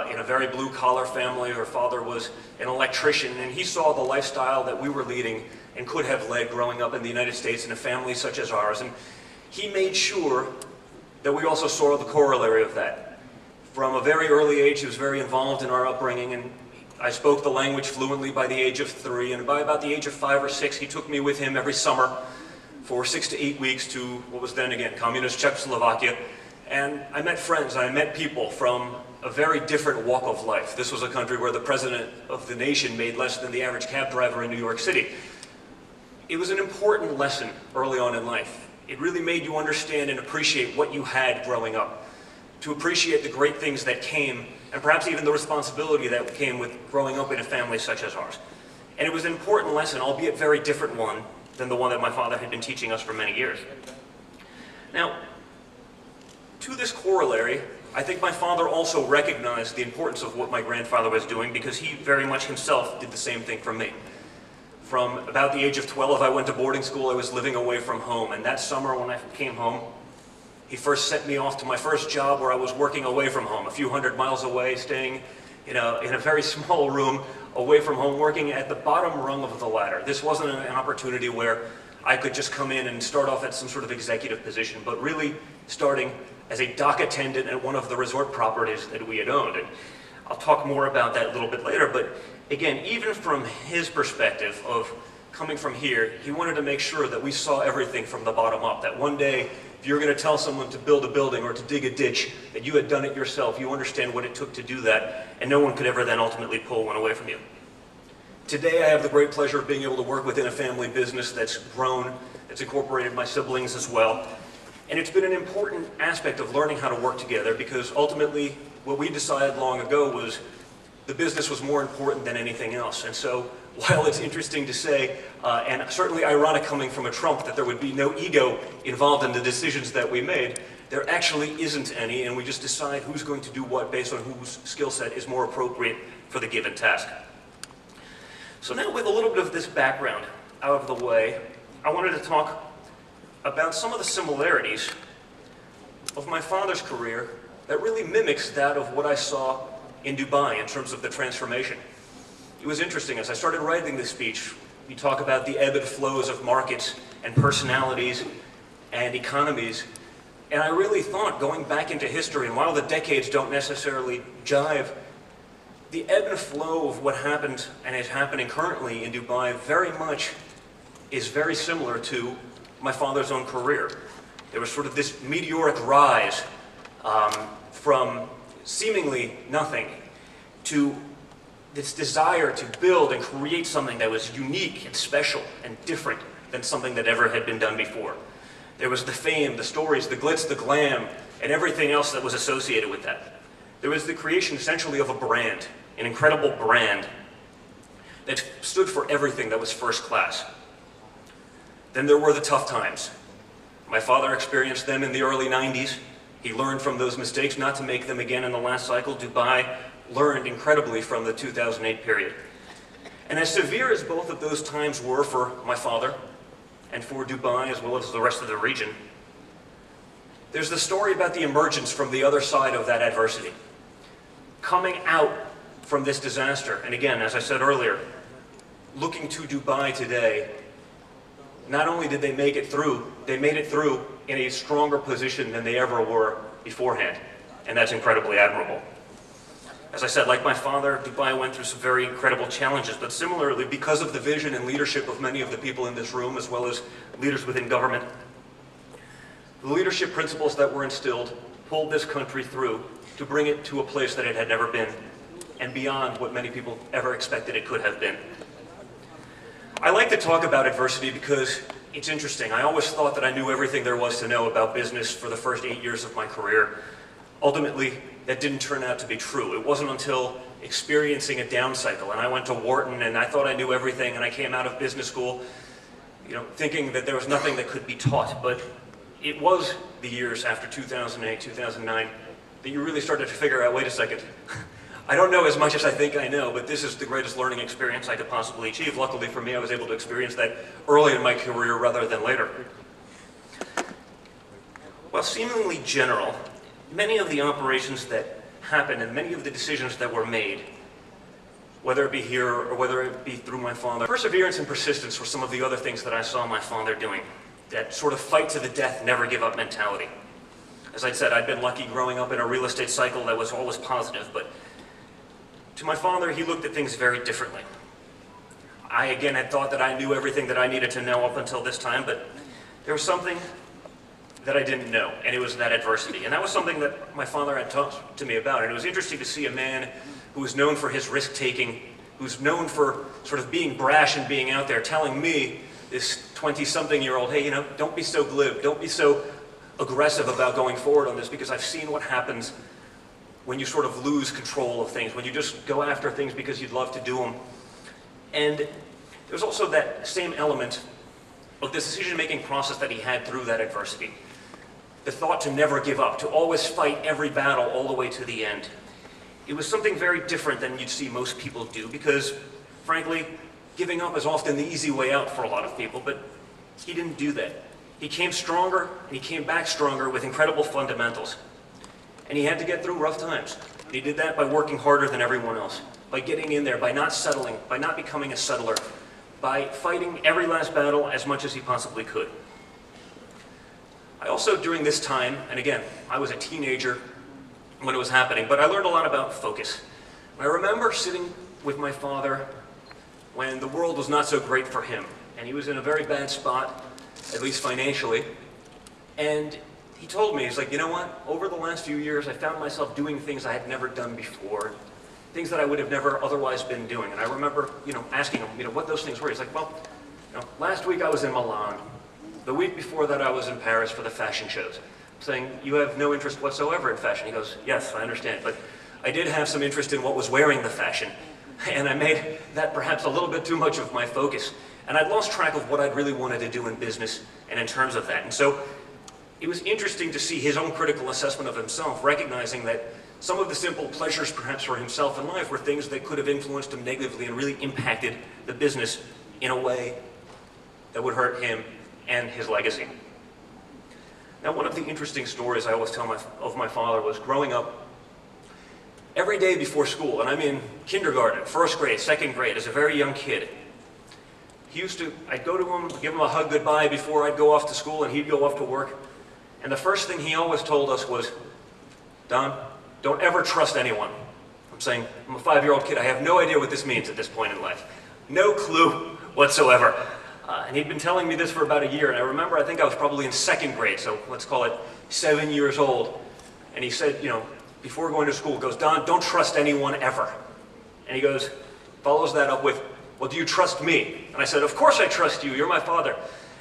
in a very blue-collar family. Her father was an electrician, and he saw the lifestyle that we were leading and could have led growing up in the United States in a family such as ours. And he made sure that we also saw the corollary of that. From a very early age, he was very involved in our upbringing, and I spoke the language fluently by the age of 3, and by about the age of 5 or 6, he took me with him every summer for 6 to 8 weeks to what was then again communist Czechoslovakia. And I met friends, I met people from a very different walk of life. This was a country where the president of the nation made less than the average cab driver in New York City. It was an important lesson early on in life. It really made you understand and appreciate what you had growing up, to appreciate the great things that came, and perhaps even the responsibility that came with growing up in a family such as ours. And it was an important lesson, albeit very different one than the one that my father had been teaching us for many years. Now, to this corollary, I think my father also recognized the importance of what my grandfather was doing, because he very much himself did the same thing for me. From about the age of 12, I went to boarding school. I was living away from home, and that summer when I came home, he first sent me off to my first job where I was working away from home, a few hundred miles away, staying in a very small room away from home, working at the bottom rung of the ladder. This wasn't an opportunity where I could just come in and start off at some sort of executive position, but really starting as a dock attendant at one of the resort properties that we had owned. And I'll talk more about that a little bit later, but again, even from his perspective of coming from here, he wanted to make sure that we saw everything from the bottom up, that one day, if you're going to tell someone to build a building or to dig a ditch, that you had done it yourself, you understand what it took to do that, and no one could ever then ultimately pull one away from you. Today, I have the great pleasure of being able to work within a family business that's grown, that's incorporated my siblings as well. And it's been an important aspect of learning how to work together, because ultimately, what we decided long ago was the business was more important than anything else. And so, while it's interesting to say, and certainly ironic coming from a Trump, that there would be no ego involved in the decisions that we made, there actually isn't any, and we just decide who's going to do what based on whose skill set is more appropriate for the given task. So now, with a little bit of this background out of the way, I wanted to talk about some of the similarities of my father's career that really mimics that of what I saw in Dubai in terms of the transformation. It was interesting, as I started writing this speech, we talk about the ebb and flows of markets and personalities and economies, and I really thought, going back into history, and while the decades don't necessarily jive, the ebb and flow of what happened and is happening currently in Dubai very much is very similar to my father's own career. There was sort of this meteoric rise from seemingly nothing to this desire to build and create something that was unique and special and different than something that ever had been done before. There was the fame, the stories, the glitz, the glam, and everything else that was associated with that. There was the creation essentially of a brand, an incredible brand that stood for everything that was first class. Then there were the tough times. My father experienced them in the early 90s. He learned from those mistakes not to make them again in the last cycle. Dubai learned incredibly from the 2008 period. And as severe as both of those times were for my father and for Dubai as well as the rest of the region, there's the story about the emergence from the other side of that adversity. Coming out from this disaster, and again, as I said earlier, looking to Dubai today, not only did they make it through, they made it through in a stronger position than they ever were beforehand. And that's incredibly admirable. As I said, like my father, Dubai went through some very incredible challenges, but similarly, because of the vision and leadership of many of the people in this room, as well as leaders within government, the leadership principles that were instilled pulled this country through to bring it to a place that it had never been, and beyond what many people ever expected it could have been. I like to talk about adversity because it's interesting. I always thought that I knew everything there was to know about business for the first 8 years of my career. Ultimately, that didn't turn out to be true. It wasn't until experiencing a down cycle, and I went to Wharton, and I thought I knew everything, and I came out of business school, thinking that there was nothing that could be taught. But it was the years after 2008, 2009, that you really started to figure out, wait a second, I don't know as much as I think I know, but this is the greatest learning experience I could possibly achieve. Luckily for me, I was able to experience that early in my career rather than later. While seemingly general, many of the operations that happened and many of the decisions that were made, whether it be here or whether it be through my father, perseverance and persistence were some of the other things that I saw my father doing. That sort of fight to the death, never give up mentality. As I said, I'd been lucky growing up in a real estate cycle that was always positive, but to my father, he looked at things very differently. I, again, had thought that I knew everything that I needed to know up until this time, but there was something that I didn't know, and it was that adversity. And that was something that my father had talked to me about, and it was interesting to see a man who was known for his risk-taking, who's known for sort of being brash and being out there, telling me, this 20-something-year-old, hey, don't be so glib, don't be so aggressive about going forward on this, because I've seen what happens when you sort of lose control of things, when you just go after things because you'd love to do them. And there's also that same element of this decision-making process that he had through that adversity. The thought to never give up, to always fight every battle all the way to the end. It was something very different than you'd see most people do, because, frankly, giving up is often the easy way out for a lot of people, but he didn't do that. He came stronger, and he came back stronger with incredible fundamentals. And he had to get through rough times. And he did that by working harder than everyone else, by getting in there, by not settling, by not becoming a settler, by fighting every last battle as much as he possibly could. I also, during this time, and again, I was a teenager when it was happening, but I learned a lot about focus. I remember sitting with my father when the world was not so great for him, and he was in a very bad spot, at least financially, and he told me, he's like, you know what, over the last few years, I found myself doing things I had never done before, things that I would have never otherwise been doing. And I remember, asking him, what those things were. He's like, well, last week I was in Milan. The week before that I was in Paris for the fashion shows. I'm saying, you have no interest whatsoever in fashion. He goes, yes, I understand, but I did have some interest in what was wearing the fashion. And I made that perhaps a little bit too much of my focus. And I'd lost track of what I'd really wanted to do in business and in terms of that. And so it was interesting to see his own critical assessment of himself, recognizing that some of the simple pleasures perhaps for himself in life were things that could have influenced him negatively and really impacted the business in a way that would hurt him and his legacy. Now, one of the interesting stories I always tell of my father was growing up every day before school, and I'm in kindergarten, first grade, second grade, as a very young kid. I'd go to him, give him a hug goodbye before I'd go off to school and he'd go off to work. And the first thing he always told us was, Don, don't ever trust anyone. I'm saying, I'm a 5-year-old kid, I have no idea what this means at this point in life. No clue whatsoever. And he'd been telling me this for about a year, and I remember, I think I was probably in second grade, so let's call it 7 years old. And he said, before going to school, goes, Don, don't trust anyone ever. And he goes, follows that up with, well, do you trust me? And I said, of course I trust you, you're my father.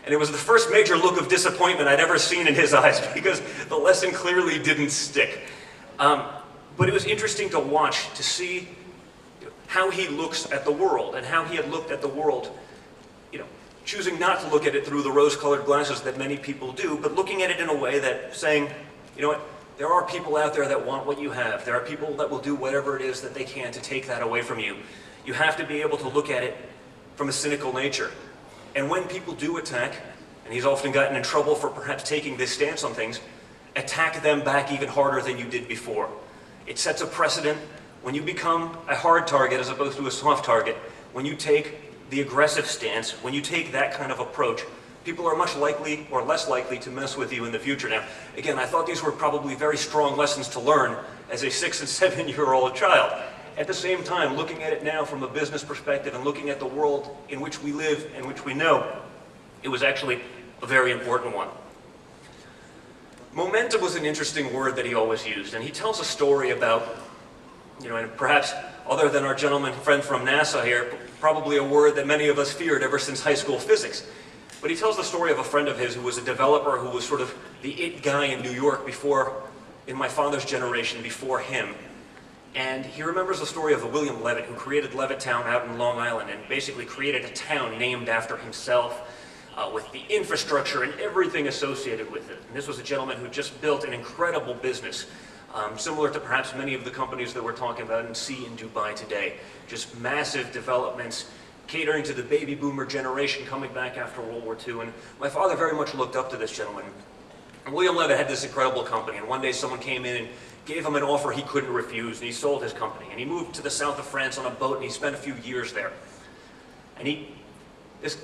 And it was the first major look of disappointment I'd ever seen in his eyes, because the lesson clearly didn't stick. But it was interesting to watch, to see how he looks at the world, and how he had looked at the world, choosing not to look at it through the rose-colored glasses that many people do, but looking at it in a way that saying, you know what, there are people out there that want what you have. There are people that will do whatever it is that they can to take that away from you. You have to be able to look at it from a cynical nature. And when people do attack, and he's often gotten in trouble for perhaps taking this stance on things, attack them back even harder than you did before. It sets a precedent. When you become a hard target as opposed to a soft target, when you take the aggressive stance, when you take that kind of approach, people are much likely or less likely to mess with you in the future. Now, again, I thought these were probably very strong lessons to learn as a 6- and 7-year-old child. At the same time, looking at it now from a business perspective and looking at the world in which we live and which we know, it was actually a very important one. Momentum was an interesting word that he always used, and he tells a story about, and perhaps other than our gentleman friend from NASA here, probably a word that many of us feared ever since high school physics. But he tells the story of a friend of his who was a developer who was sort of the it guy in New York in my father's generation before him. And he remembers the story of a William Levitt who created Levittown out in Long Island and basically created a town named after himself with the infrastructure and everything associated with it. And this was a gentleman who just built an incredible business, similar to perhaps many of the companies that we're talking about and see in Dubai today. Just massive developments, catering to the baby boomer generation coming back after World War II. And my father very much looked up to this gentleman. And William Levitt had this incredible company, and one day someone came in and gave him an offer he couldn't refuse, and he sold his company. And he moved to the south of France on a boat, and he spent a few years there. And these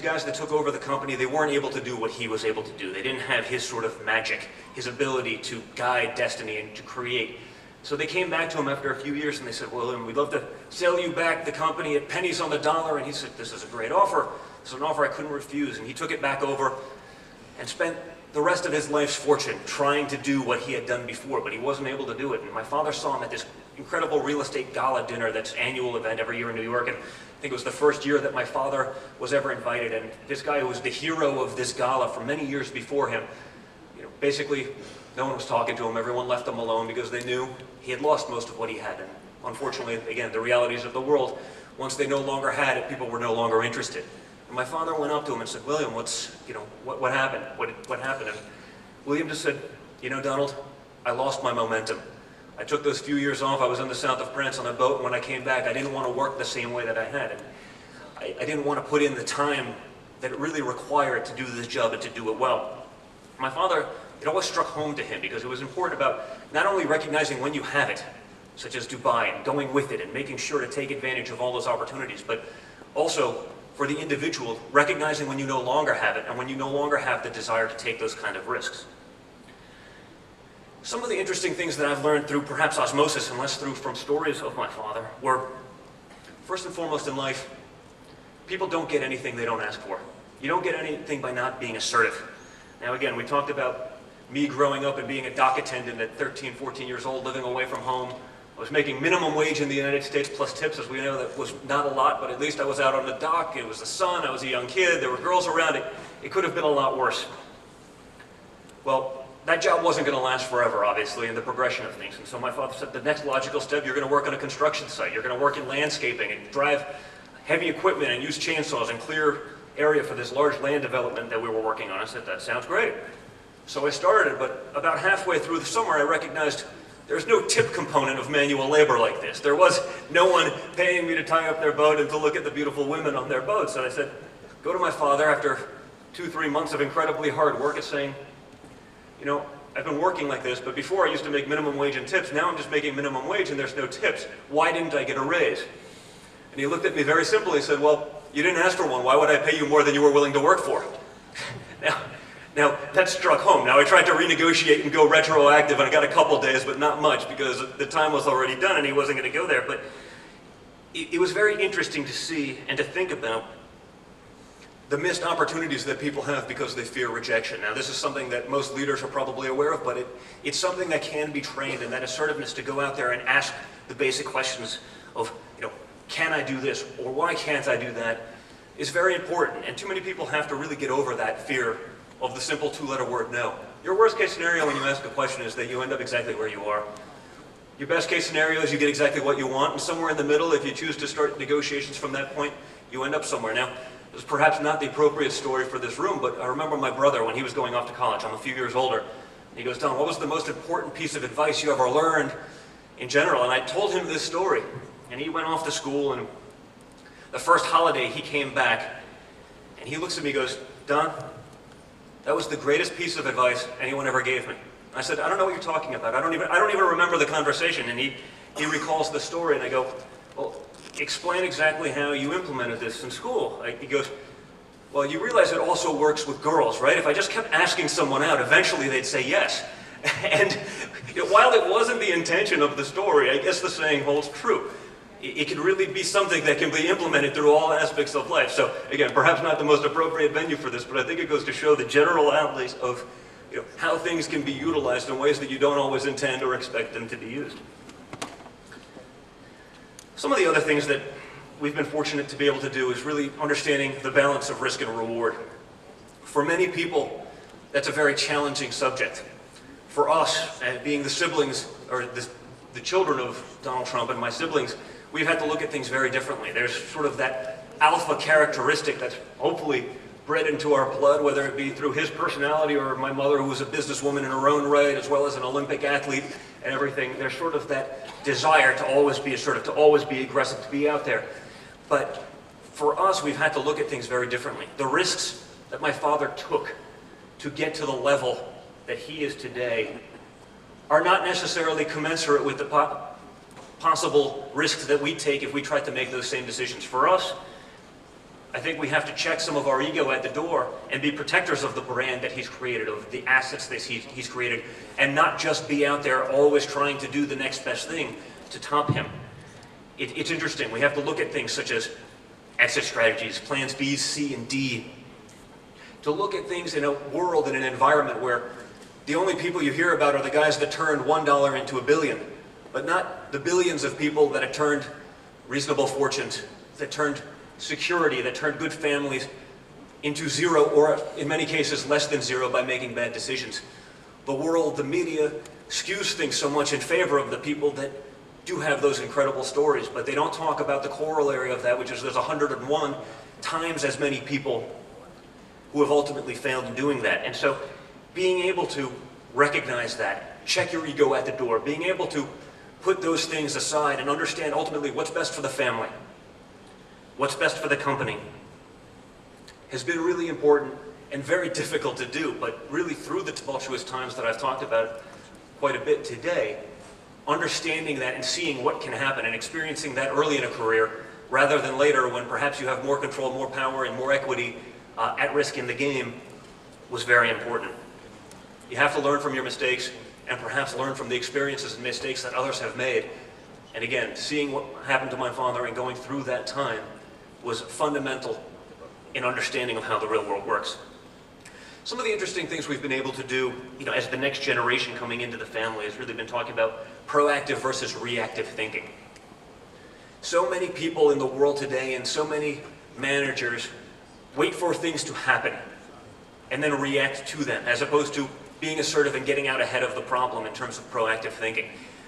guys that took over the company, they weren't able to do what he was able to do. They didn't have his sort of magic, his ability to guide destiny and to create. So they came back to him after a few years and they said, well, we'd love to sell you back the company at pennies on the dollar. And he said, this is a great offer. This is an offer I couldn't refuse. And he took it back over and spent the rest of his life's fortune trying to do what he had done before, but he wasn't able to do it. And my father saw him at this incredible real estate gala dinner, that's an annual event every year in New York. And I think it was the first year that my father was ever invited. And this guy who was the hero of this gala for many years before him, basically no one was talking to him. Everyone left him alone because they knew he had lost most of what he had. And unfortunately, again, the realities of the world, once they no longer had it, people were no longer interested. And my father went up to him and said, William, what happened? What happened? And William just said, Donald, I lost my momentum. I took those few years off. I was in the south of France on a boat, and when I came back, I didn't want to work the same way that I had. And I didn't want to put in the time that it really required to do this job and to do it well. My father, it always struck home to him because it was important about not only recognizing when you have it, such as Dubai, and going with it and making sure to take advantage of all those opportunities, but also for the individual, recognizing when you no longer have it and when you no longer have the desire to take those kind of risks. Some of the interesting things that I've learned through perhaps osmosis and less through from stories of my father were, first and foremost in life, people don't get anything they don't ask for. You don't get anything by not being assertive. Now again, we talked about me growing up and being a dock attendant at 13, 14 years old, living away from home. I was making minimum wage in the United States plus tips, as we know. That was not a lot, but at least I was out on the dock. It was the sun. I was a young kid. There were girls around. It could have been a lot worse. Well, that job wasn't going to last forever, obviously, in the progression of things. And so my father said, the next logical step, you're going to work on a construction site. You're going to work in landscaping and drive heavy equipment and use chainsaws and clear area for this large land development that we were working on. I said, that sounds great. So I started, but about halfway through the summer, I recognized there's no tip component of manual labor like this. There was no one paying me to tie up their boat and to look at the beautiful women on their boats. And I said, go to my father after 2-3 months of incredibly hard work and saying, you know, I've been working like this, but before I used to make minimum wage and tips. Now I'm just making minimum wage and there's no tips. Why didn't I get a raise? And he looked at me very simply and said, well, you didn't ask for one. Why would I pay you more than you were willing to work for? Now, that struck home. Now, I tried to renegotiate and go retroactive, and I got a couple days, but not much, because the time was already done, and he wasn't going to go there. But it was very interesting to see and to think about the missed opportunities that people have because they fear rejection. Now, this is something that most leaders are probably aware of, but it's something that can be trained, and that assertiveness to go out there and ask the basic questions of, you know, can I do this, or why can't I do that, is very important. And too many people have to really get over that fear of the simple 2-letter word no. Your worst case scenario when you ask a question is that you end up exactly where you are. Your best case scenario is you get exactly what you want, and somewhere in the middle, if you choose to start negotiations from that point, you end up somewhere. Now, this is perhaps not the appropriate story for this room, but I remember my brother when he was going off to college. I'm a few years older. He goes, Don, what was the most important piece of advice you ever learned in general? And I told him this story, and he went off to school, and the first holiday he came back, and he looks at me and goes, Don, that was the greatest piece of advice anyone ever gave me. I said, I don't know what you're talking about. I don't even remember the conversation. And he recalls the story, and I go, well, explain exactly how you implemented this in school. He goes, well, you realize it also works with girls, right? If I just kept asking someone out, eventually they'd say yes. And you know, while it wasn't the intention of the story, I guess the saying holds true. It can really be something that can be implemented through all aspects of life. So again, perhaps not the most appropriate venue for this, but I think it goes to show the general outlay of, you know, how things can be utilized in ways that you don't always intend or expect them to be used. Some of the other things that we've been fortunate to be able to do is really understanding the balance of risk and reward. For many people, that's a very challenging subject. For us, being the siblings, or the children of Donald Trump and my siblings, we've had to look at things very differently. There's sort of that alpha characteristic that's hopefully bred into our blood, whether it be through his personality or my mother, who was a businesswoman in her own right, as well as an Olympic athlete and everything. There's sort of that desire to always be assertive, to always be aggressive, to be out there. But for us, we've had to look at things very differently. The risks that my father took to get to the level that he is today are not necessarily commensurate with the possible risks that we take if we try to make those same decisions. For us, I think we have to check some of our ego at the door and be protectors of the brand that he's created, of the assets that he's created, and not just be out there always trying to do the next best thing to top him. It's interesting. We have to look at things such as exit strategies, plans B, C, and D, to look at things in a world, in an environment where the only people you hear about are the guys that turned $1 into $1 billion, but not the billions of people that have turned reasonable fortunes, that turned security, that turned good families into zero, or in many cases less than zero, by making bad decisions. The world, the media, skews things so much in favor of the people that do have those incredible stories, but they don't talk about the corollary of that, which is there's 101 times as many people who have ultimately failed in doing that. And so being able to recognize that, check your ego at the door, being able to put those things aside and understand ultimately what's best for the family, what's best for the company, has been really important and very difficult to do. But really, through the tumultuous times that I've talked about quite a bit today, understanding that and seeing what can happen and experiencing that early in a career rather than later when perhaps you have more control, more power, and more equity at risk in the game was very important. You have to learn from your mistakes and perhaps learn from the experiences and mistakes that others have made. And again, seeing what happened to my father and going through that time was fundamental in understanding of how the real world works. Some of the interesting things we've been able to do, as the next generation coming into the family has really been talking about proactive versus reactive thinking. So many people in the world today and so many managers wait for things to happen and then react to them, as opposed to being assertive and getting out ahead of the problem in terms of proactive thinking.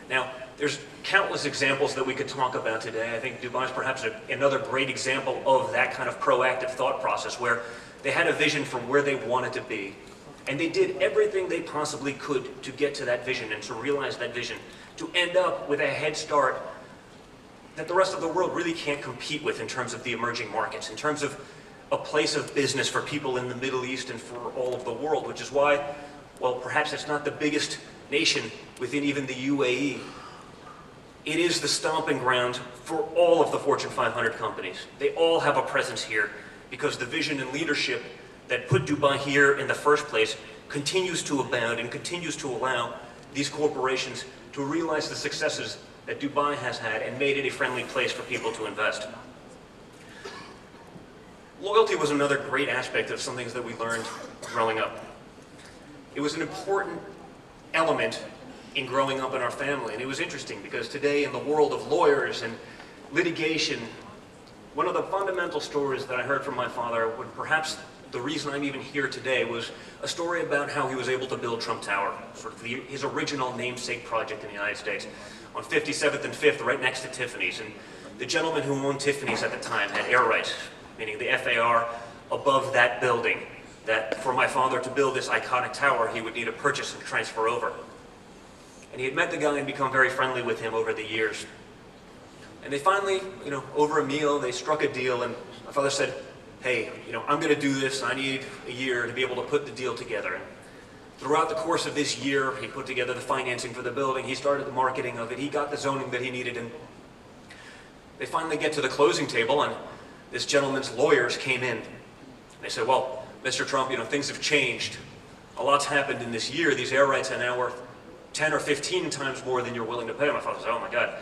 Now, there's countless examples that we could talk about today. I think Dubai is perhaps another great example of that kind of proactive thought process where they had a vision for where they wanted to be, and they did everything they possibly could to get to that vision and to realize that vision, to end up with a head start that the rest of the world really can't compete with in terms of the emerging markets, in terms of a place of business for people in the Middle East and for all of the world, which is why, well, perhaps it's not the biggest nation within even the UAE. It is the stomping ground for all of the Fortune 500 companies. They all have a presence here because the vision and leadership that put Dubai here in the first place continues to abound and continues to allow these corporations to realize the successes that Dubai has had and made it a friendly place for people to invest. Loyalty was another great aspect of some things that we learned growing up. It was an important element in growing up in our family, and it was interesting because today in the world of lawyers and litigation, one of the fundamental stories that I heard from my father, when perhaps the reason I'm even here today, was a story about how he was able to build Trump Tower, sort of his original namesake project in the United States, on 57th and 5th, right next to Tiffany's. And the gentleman who owned Tiffany's at the time had air rights, meaning the FAR above that building, that for my father to build this iconic tower, he would need to purchase and transfer over. And he had met the guy and become very friendly with him over the years. And they finally, over a meal, they struck a deal, and my father said, hey, I'm going to do this. I need a year to be able to put the deal together. And throughout the course of this year, he put together the financing for the building. He started the marketing of it. He got the zoning that he needed. And they finally get to the closing table, and this gentleman's lawyers came in. They said, well, Mr. Trump, things have changed. A lot's happened in this year. These air rights are now worth 10 or 15 times more than you're willing to pay. My father said, oh my God,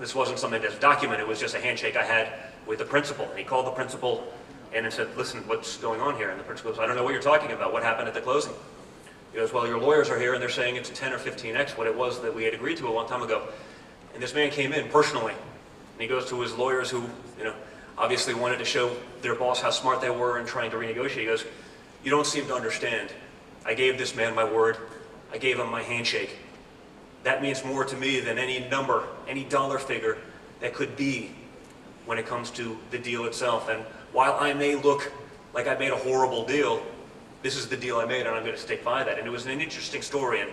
this wasn't something that's documented. It was just a handshake I had with the principal. And he called the principal and said, listen, what's going on here? And the principal goes, I don't know what you're talking about. What happened at the closing? He goes, well, your lawyers are here and they're saying it's 10 or 15x what it was that we had agreed to a long time ago. And this man came in personally, and he goes to his lawyers who, obviously wanted to show their boss how smart they were in trying to renegotiate. He goes, you don't seem to understand. I gave this man my word. I gave him my handshake. That means more to me than any number, any dollar figure that could be when it comes to the deal itself. And while I may look like I made a horrible deal, this is the deal I made and I'm going to stick by that. And it was an interesting story. And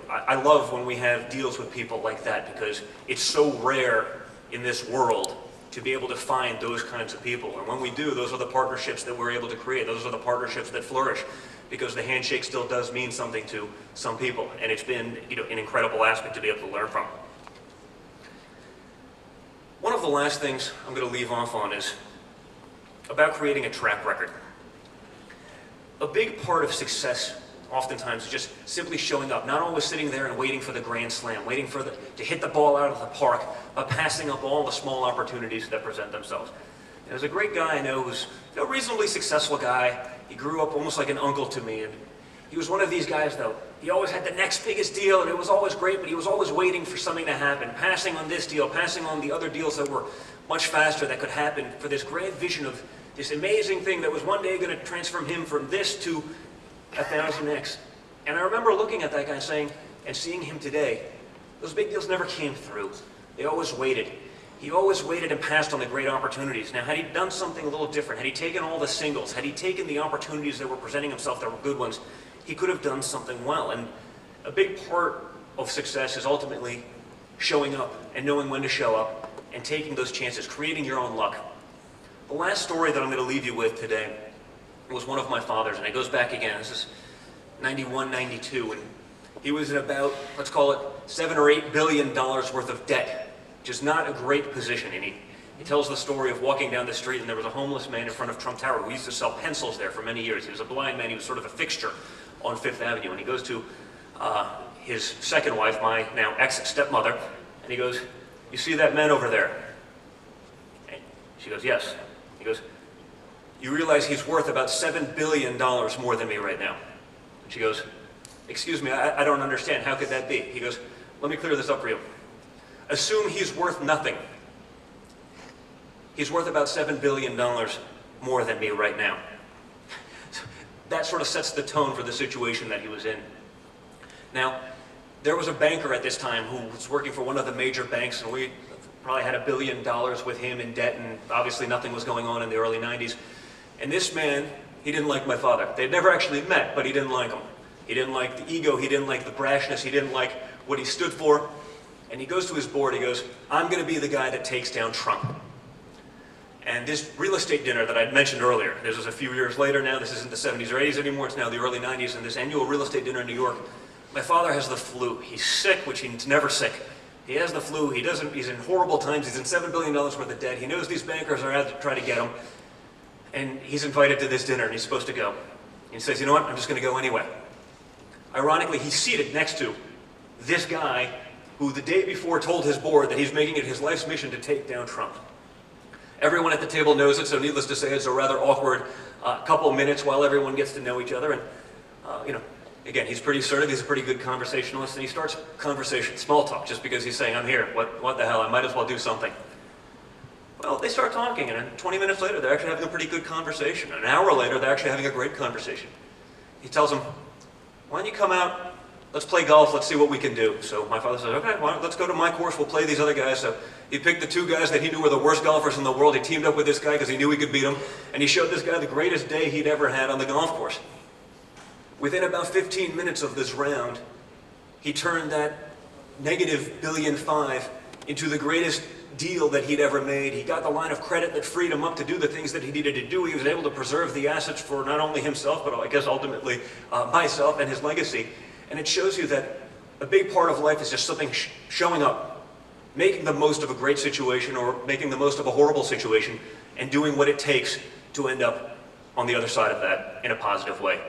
I love when we have deals with people like that because it's so rare in this world to be able to find those kinds of people. And when we do, those are the partnerships that we're able to create. Those are the partnerships that flourish because the handshake still does mean something to some people. And it's been an incredible aspect to be able to learn from. One of the last things I'm going to leave off on is about creating a track record. A big part of success oftentimes is just simply showing up, not always sitting there and waiting for the grand slam, waiting for to hit the ball out of the park, but passing up all the small opportunities that present themselves. And there's a great guy I know who's a reasonably successful guy. He grew up almost like an uncle to me, and he was one of these guys though. He always had the next biggest deal, and it was always great, but he was always waiting for something to happen, passing on this deal, passing on the other deals that were much faster that could happen for this grand vision of this amazing thing that was one day going to transform him from this to 1,000x. And I remember looking at that guy saying, and seeing him today, those big deals never came through. They always waited. He always waited and passed on the great opportunities. Now, had he done something a little different, had he taken all the singles, had he taken the opportunities that were presenting himself that were good ones, he could have done something well. And a big part of success is ultimately showing up and knowing when to show up and taking those chances, creating your own luck. The last story that I'm going to leave you with today was one of my father's, and it goes back again. This is 91, 92, and He was in about, let's call it, $7 or $8 billion worth of debt, which is not a great position. And he tells the story of walking down the street and there was a homeless man in front of Trump Tower who used to sell pencils there for many years. He was a blind man. He was sort of a fixture on Fifth Avenue. And he goes to his second wife, my now ex-stepmother, and he goes, "You see that man over there?" And she goes, "Yes." He goes, "You realize he's worth about $7 billion more than me right now?" And she goes, "Excuse me, I don't understand. How could that be?" He goes, "Let me clear this up for you. Assume he's worth nothing. He's worth about $7 billion more than me right now." That sort of sets the tone for the situation that he was in. Now, there was a banker at this time who was working for one of the major banks, and we probably had $1 billion with him in debt, and obviously nothing was going on in the early 90s. And this man, he didn't like my father. They'd never actually met, but he didn't like him. He didn't like the ego, he didn't like the brashness, he didn't like what he stood for. And he goes to his board, he goes, "I'm going to be the guy that takes down Trump." And this real estate dinner that I'd mentioned earlier, this was a few years later now, this isn't the 70s or 80s anymore, it's now the early 90s, and this annual real estate dinner in New York, my father has the flu. He's sick, which he's never sick. He has the flu, he's in horrible times, he's in $7 billion worth of debt, he knows these bankers are out to try to get him, and he's invited to this dinner and he's supposed to go. And he says, "You know what, I'm just going to go anyway." Ironically, he's seated next to this guy who the day before told his board that he's making it his life's mission to take down Trump. Everyone at the table knows it, so needless to say, it's a rather awkward couple minutes while everyone gets to know each other. And, again, he's pretty assertive, he's a pretty good conversationalist, and he starts conversation, small talk, just because he's saying, "I'm here, what the hell, I might as well do something." Well, they start talking, and 20 minutes later, they're actually having a pretty good conversation. An hour later, they're actually having a great conversation. He tells them, "Why don't you come out, let's play golf, let's see what we can do." So my father says, "Okay, let's go to my course, we'll play these other guys." So he picked the two guys that he knew were the worst golfers in the world. He teamed up with this guy because he knew he could beat him. And he showed this guy the greatest day he'd ever had on the golf course. Within about 15 minutes of this round, he turned that -$1.5 billion into the greatest deal that he'd ever made. He got the line of credit that freed him up to do the things that he needed to do. He was able to preserve the assets for not only himself, but I guess ultimately myself and his legacy. And it shows you that a big part of life is just something showing up, making the most of a great situation or making the most of a horrible situation, and doing what it takes to end up on the other side of that in a positive way.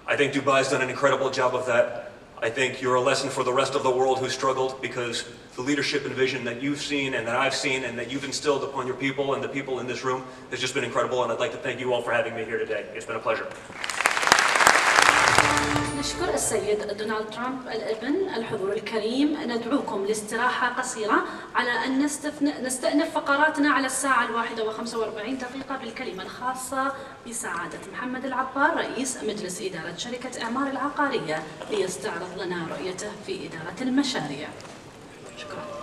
I think Dubai's done an incredible job of that. I think you're a lesson for the rest of the world who struggled, because the leadership and vision that you've seen and that I've seen and that you've instilled upon your people and the people in this room has just been incredible, and I'd like to thank you all for having me here today. It's been a pleasure. نشكر السيد دونالد ترامب الابن. الحضور الكريم، ندعوكم لاستراحة قصيرة على أن نستأنف فقراتنا على الساعة 1:45 بالكلمة الخاصة بسعادة محمد العبار رئيس مجلس إدارة شركة إعمار العقارية، ليستعرض لنا رؤيته في إدارة المشاريع. شكرا.